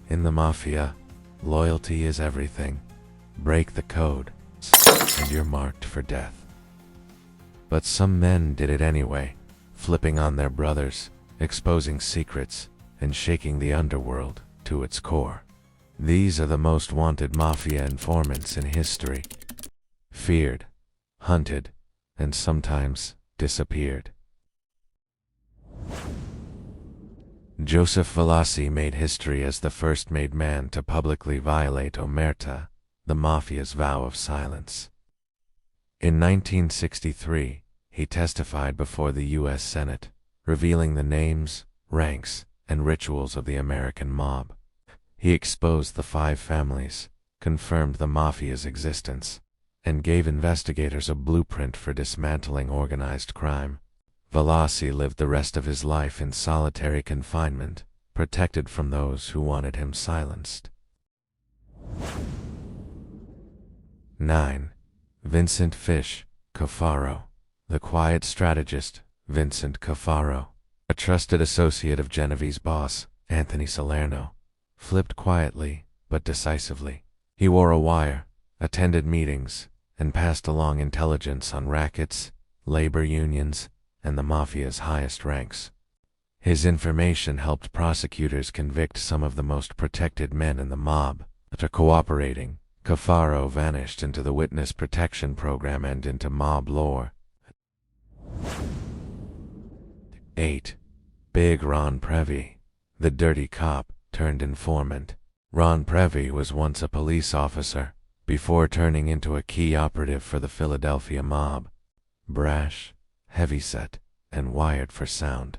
In the Mafia, loyalty is everything. Break the code, and you're marked for death. But some men did it anyway, flipping on their brothers, exposing secrets, and shaking the underworld to its core. These are the most wanted Mafia informants in history. Feared, hunted, and sometimes disappeared. Joseph Valachi made history as the first made man to publicly violate omertà, the Mafia's vow of silence. In 1963, he testified before the U.S. Senate, revealing the names, ranks, and rituals of the American mob. He exposed the 5 families, confirmed the Mafia's existence, and gave investigators a blueprint for dismantling organized crime. Valachi lived the rest of his life in solitary confinement, protected from those who wanted him silenced. 9. Vincent Fish Caffaro. The quiet strategist, Vincent Caffaro, a trusted associate of Genevieve's boss, Anthony Salerno, flipped quietly but decisively. He wore a wire, attended meetings, and passed along intelligence on rackets, labor unions, and the Mafia's highest ranks. His information helped prosecutors convict some of the most protected men in the mob. After cooperating, Caffaro vanished into the witness protection program and into mob lore. 8. Big Ron Previ, the dirty cop turned informant. Ron Previ was once a police officer, before turning into a key operative for the Philadelphia mob. Brash, heavyset, and wired for sound.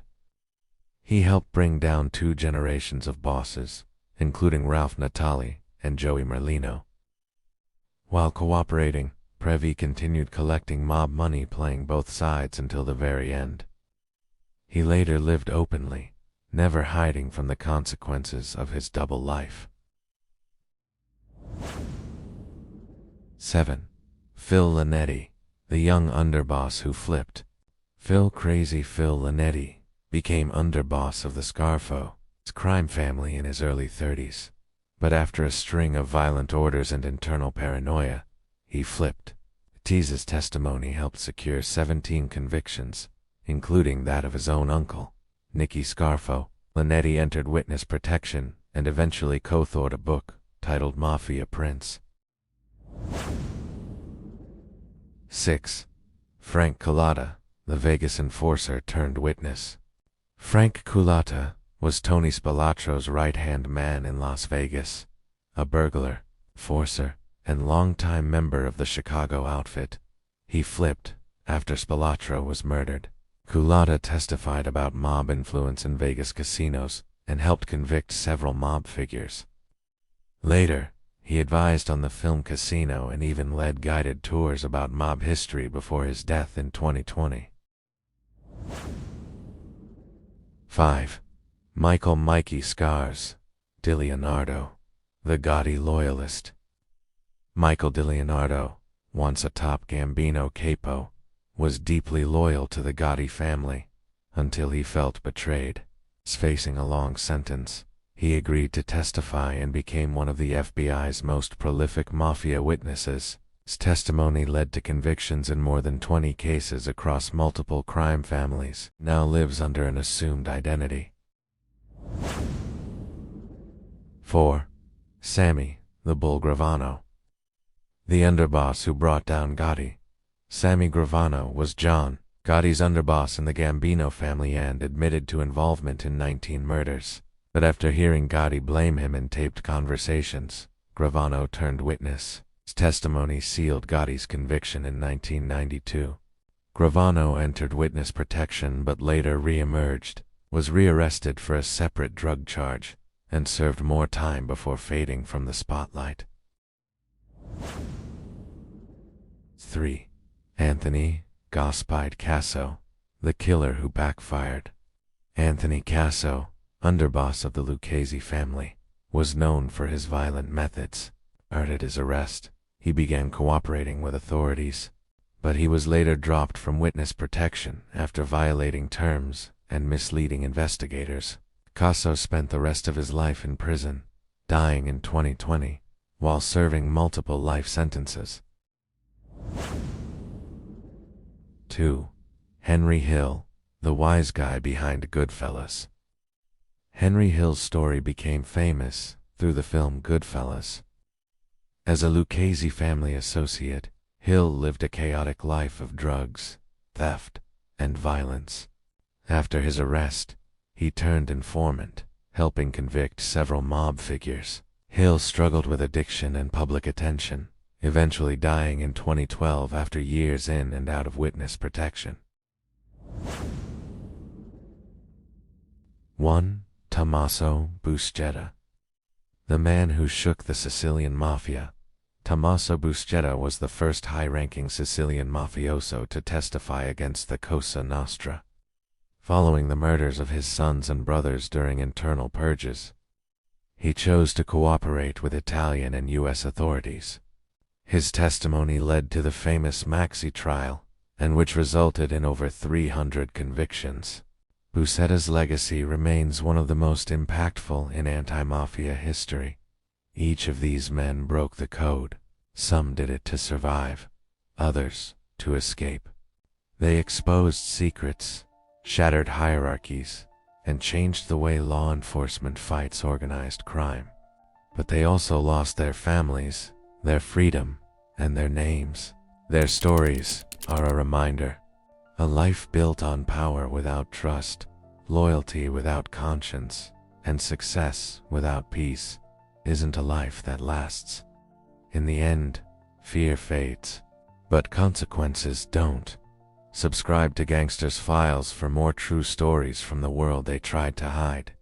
He helped bring down 2 generations of bosses, including Ralph Natali and Joey Merlino. While cooperating, Previ continued collecting mob money, playing both sides until the very end. He later lived openly, never hiding from the consequences of his double life. 7. Phil Linetti, the young underboss who flipped. Crazy Phil Linetti became underboss of the Scarfo crime family in his early 30s, but after a string of violent orders and internal paranoia, he flipped. T's testimony helped secure 17 convictions, including that of his own uncle, Nicky Scarfo. Linetti entered witness protection and eventually co-authored a book titled Mafia Prince. 6. Frank Culata, the Vegas enforcer turned witness. Frank Culata was Tony Spilatro's right-hand man in Las Vegas, a burglar, enforcer, and longtime member of the Chicago outfit. He flipped after Spilatro was murdered. Culata testified about mob influence in Vegas casinos and helped convict several mob figures. Later, he advised on the film Casino and even led guided tours about mob history before his death in 2020. 5. Michael Mikey Scars DiLeonardo, the Gotti loyalist. Michael DiLeonardo, once a top Gambino capo, was deeply loyal to the Gotti family until he felt betrayed. Facing a long sentence, he agreed to testify and became one of the FBI's most prolific mafia witnesses. His testimony led to convictions in more than 20 cases across multiple crime families. Now lives under an assumed identity. 4. Sammy, the Bull Gravano. The underboss who brought down Gotti. Sammy Gravano was John Gotti's underboss in the Gambino family and admitted to involvement in 19 murders. But after hearing Gotti blame him in taped conversations, Gravano turned witness. His testimony sealed Gotti's conviction in 1992. Gravano entered witness protection but later re-emerged, was rearrested for a separate drug charge, and served more time before fading from the spotlight. 3. Anthony Gaspide Casso, the killer who backfired. Anthony Casso, underboss of the Lucchese family, was known for his violent methods. At his arrest, he began cooperating with authorities, but he was later dropped from witness protection after violating terms and misleading investigators. Casso spent the rest of his life in prison, dying in 2020 while serving multiple life sentences. 2. Henry Hill, the wise guy behind Goodfellas. Henry Hill's story became famous through the film Goodfellas. As a Lucchese family associate, Hill lived a chaotic life of drugs, theft, and violence. After his arrest, he turned informant, helping convict several mob figures. Hill struggled with addiction and public attention, eventually dying in 2012 after years in and out of witness protection. 1. Tommaso Buscetta. The man who shook the Sicilian Mafia. Tommaso Buscetta was the first high-ranking Sicilian mafioso to testify against the Cosa Nostra. Following the murders of his sons and brothers during internal purges, he chose to cooperate with Italian and U.S. authorities. His testimony led to the famous Maxi trial, and which resulted in over 300 convictions. Buscetta's legacy remains one of the most impactful in anti-mafia history. Each of these men broke the code. Some did it to survive, others to escape. They exposed secrets, shattered hierarchies, and changed the way law enforcement fights organized crime. But they also lost their families, their freedom, and their names. Their stories are a reminder. A life built on power without trust, loyalty without conscience, and success without peace isn't a life that lasts. In the end, fear fades, but consequences don't. Subscribe to Gangsters Files for more true stories from the world they tried to hide.